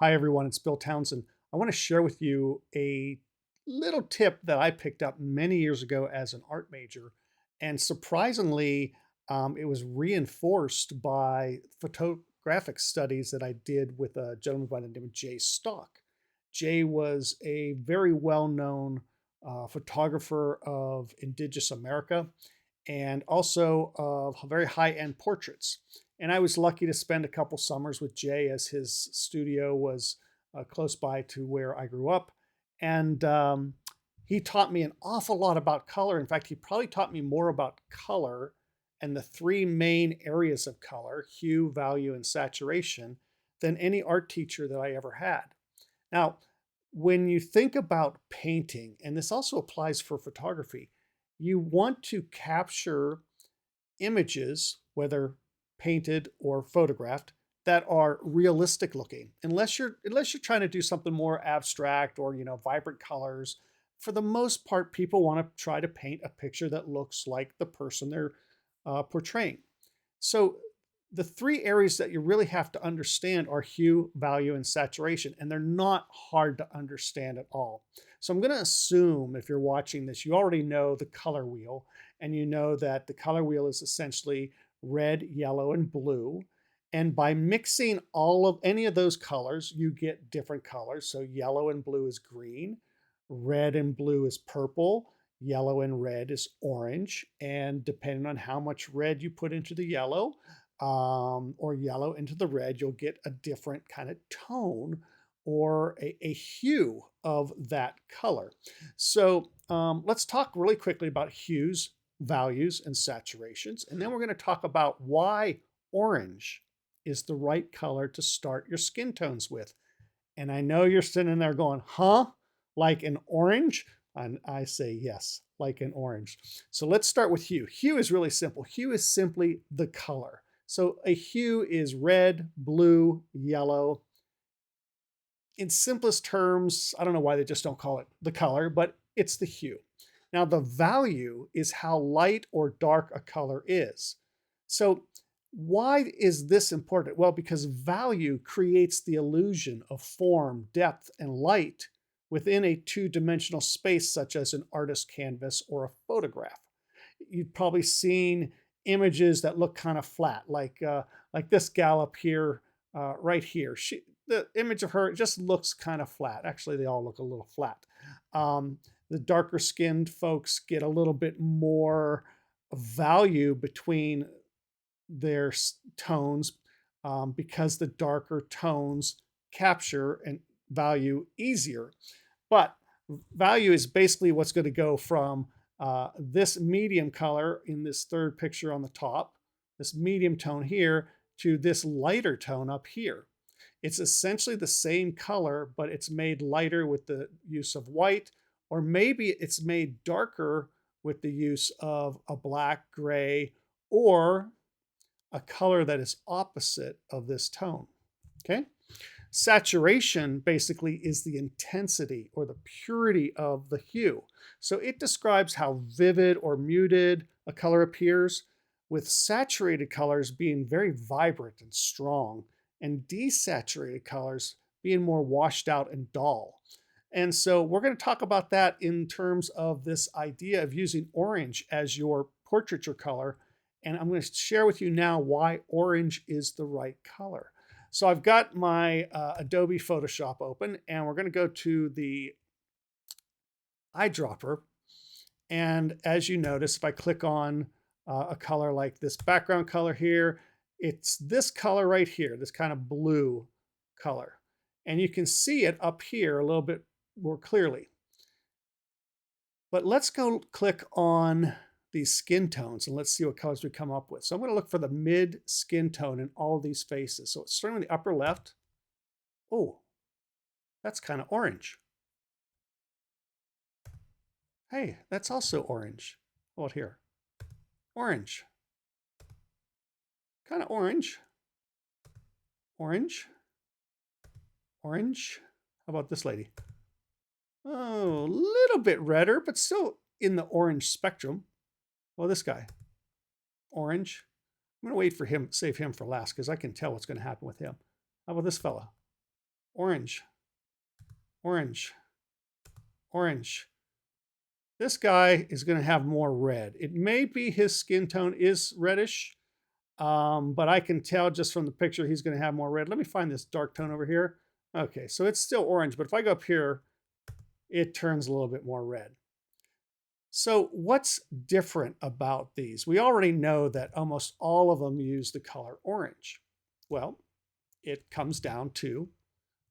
Hi, everyone. It's Bill Townsend. I want to share with you a little tip that I picked up many years ago as an art major. And surprisingly, it was reinforced by photographic studies that I did with a gentleman by the name of Jay Stock. Jay was a very well known photographer of Indigenous America and also of very high end portraits. And I was lucky to spend a couple summers with Jay as his studio was close by to where I grew up. And he taught me an awful lot about color. In fact, he probably taught me more about color and the three main areas of color: hue, value, and saturation, than any art teacher that I ever had. Now, when you think about painting, and this also applies for photography, you want to capture images, whether painted or photographed, that are realistic looking. Unless you're trying to do something more abstract or vibrant colors, for the most part, people want to try to paint a picture that looks like the person they're portraying. So the three areas that you really have to understand are hue, value, and saturation, and they're not hard to understand at all. So I'm going to assume if you're watching this, you already know the color wheel, and you know that the color wheel is essentially red, yellow, and blue. And by mixing all of any of those colors, you get different colors. So yellow and blue is green, red and blue is purple, yellow and red is orange. And depending on how much red you put into the yellow, or yellow into the red, you'll get a different kind of tone or a hue of that color. So let's talk really quickly about hues, values, and saturations. And then we're going to talk about why orange is the right color to start your skin tones with. And I know you're sitting there going, huh? Like an orange? And I say yes, like an orange. So let's start with hue. Hue is really simple. Hue is simply the color. So a hue is red, blue, yellow. In simplest terms, I don't know why they just don't call it the color, but it's the hue. Now, the value is how light or dark a color is. So why is this important? Well, because value creates the illusion of form, depth, and light within a two-dimensional space, such as an artist's canvas or a photograph. You've probably seen images that look kind of flat, like this gal up here, right here. The image of her just looks kind of flat. Actually, they all look a little flat. The darker skinned folks get a little bit more value between their tones, because the darker tones capture and value easier. But value is basically what's going to go from this medium color in this third picture on the top, this medium tone here, to this lighter tone up here. It's essentially the same color, but it's made lighter with the use of white, or maybe it's made darker with the use of a black, gray, or a color that is opposite of this tone. Okay? Saturation basically is the intensity or the purity of the hue. So it describes how vivid or muted a color appears, with saturated colors being very vibrant and strong, and desaturated colors being more washed out and dull. And so we're going to talk about that in terms of this idea of using orange as your portraiture color. And I'm going to share with you now why orange is the right color. So I've got my Adobe Photoshop open, and we're going to go to the eyedropper. And as you notice, if I click on a color like this background color here, it's this color right here, this kind of blue color. And you can see it up here a little bit more clearly. But let's go click on these skin tones and let's see what colors we come up with. So I'm going to look for the mid skin tone in all of these faces. So starting with the upper left. Oh, that's kind of orange. Hey, that's also orange. How about here? Orange. Kind of orange. Orange. Orange. How about this lady? Oh, a little bit redder, but still in the orange spectrum. Well, this guy. Orange. I'm going to wait for him, save him for last, because I can tell what's going to happen with him. How about this fella? orange, orange, orange. This guy is going to have more red. It may be his skin tone is reddish, but I can tell just from the picture he's going to have more red. Let me find this dark tone over here. Okay, so it's still orange, but if I go up here, it turns a little bit more red. So what's different about these? We already know that almost all of them use the color orange. Well, it comes down to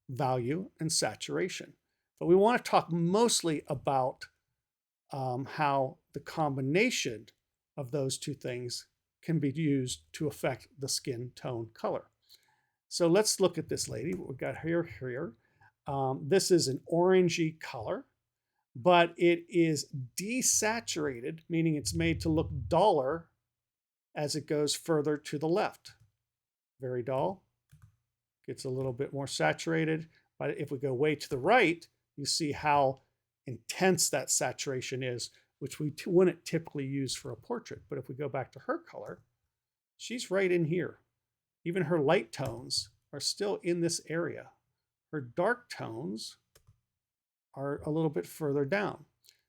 value and saturation. But we want to talk mostly about how the combination of those two things can be used to affect the skin tone color. So let's look at this lady. What we've got here. This is an orangey color, but it is desaturated, meaning it's made to look duller as it goes further to the left. Very dull. Gets a little bit more saturated. But if we go way to the right, you see how intense that saturation is, which we wouldn't typically use for a portrait. But if we go back to her color, she's right in here. Even her light tones are still in this area. Her dark tones are a little bit further down.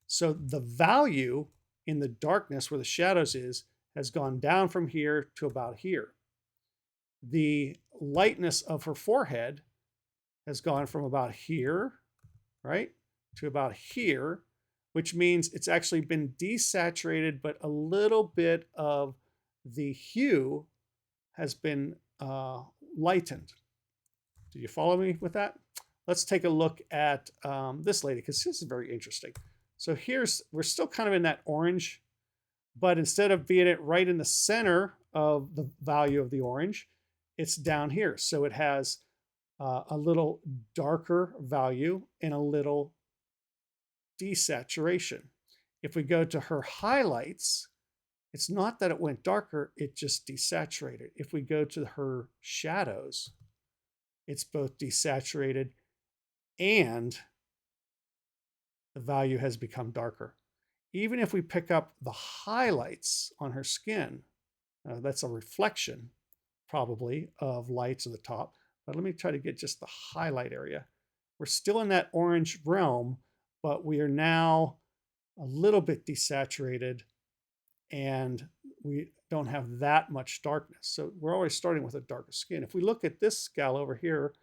So the value in the darkness where the shadows is has gone down from here to about here. The lightness of her forehead has gone from about here, right, to about here, which means it's actually been desaturated, but a little bit of the hue has been lightened. Do you follow me with that? Let's take a look at this lady, because this is very interesting. So we're still kind of in that orange, but instead of being it right in the center of the value of the orange, it's down here. So it has a little darker value and a little desaturation. If we go to her highlights, it's not that it went darker, it just desaturated. If we go to her shadows, it's both desaturated and the value has become darker. Even if we pick up the highlights on her skin, that's a reflection probably of lights at the top. But let me try to get just the highlight area. We're still in that orange realm, but we are now a little bit desaturated and we don't have that much darkness. So we're always starting with a darker skin. If we look at this gal over here,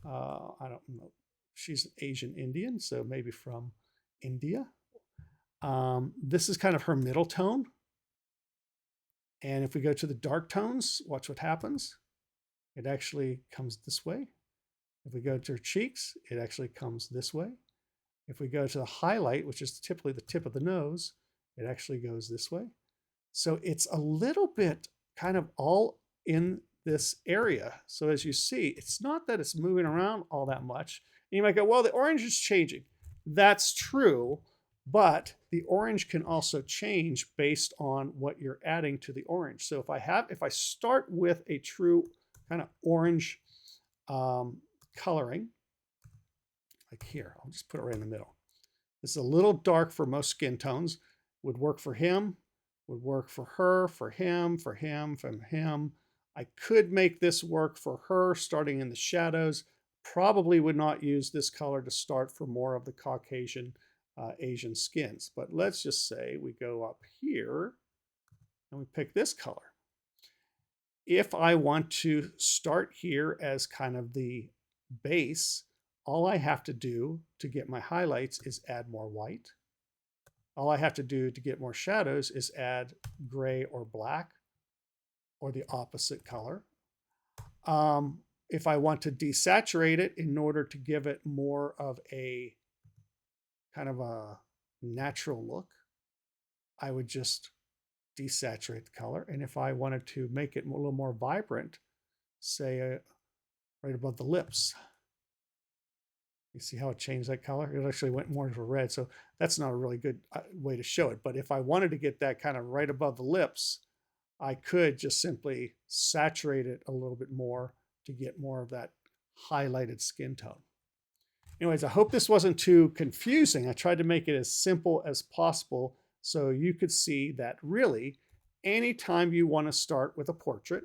I don't know, she's Asian Indian, so maybe from India. This is kind of her middle tone. And if we go to the dark tones, watch what happens. It actually comes this way. If we go to her cheeks, it actually comes this way. If we go to the highlight, which is typically the tip of the nose, it actually goes this way. So it's a little bit kind of all in this area. So as you see, it's not that it's moving around all that much. And you might go, well, the orange is changing. That's true, but the orange can also change based on what you're adding to the orange. So if I start with a true kind of orange coloring, like here, I'll just put it right in the middle. This is a little dark for most skin tones. Would work for him, would work for her, for him, for him, from him. I could make this work for her starting in the shadows. Probably would not use this color to start for more of the Caucasian Asian skins. But let's just say we go up here and we pick this color. If I want to start here as kind of the base, all I have to do to get my highlights is add more white. All I have to do to get more shadows is add gray or black or the opposite color. If I want to desaturate it in order to give it more of a kind of a natural look, I would just desaturate the color. And if I wanted to make it a little more vibrant, say right above the lips, you see how it changed that color? It actually went more to red. So that's not a really good way to show it. But if I wanted to get that kind of right above the lips, I could just simply saturate it a little bit more to get more of that highlighted skin tone. Anyways, I hope this wasn't too confusing. I tried to make it as simple as possible so you could see that really anytime you want to start with a portrait,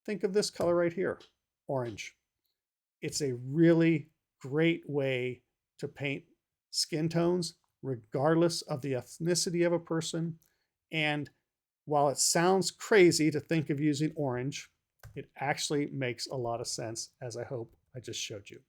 think of this color right here, orange. It's a really great way to paint skin tones, regardless of the ethnicity of a person. And while it sounds crazy to think of using orange, it actually makes a lot of sense, as I hope I just showed you.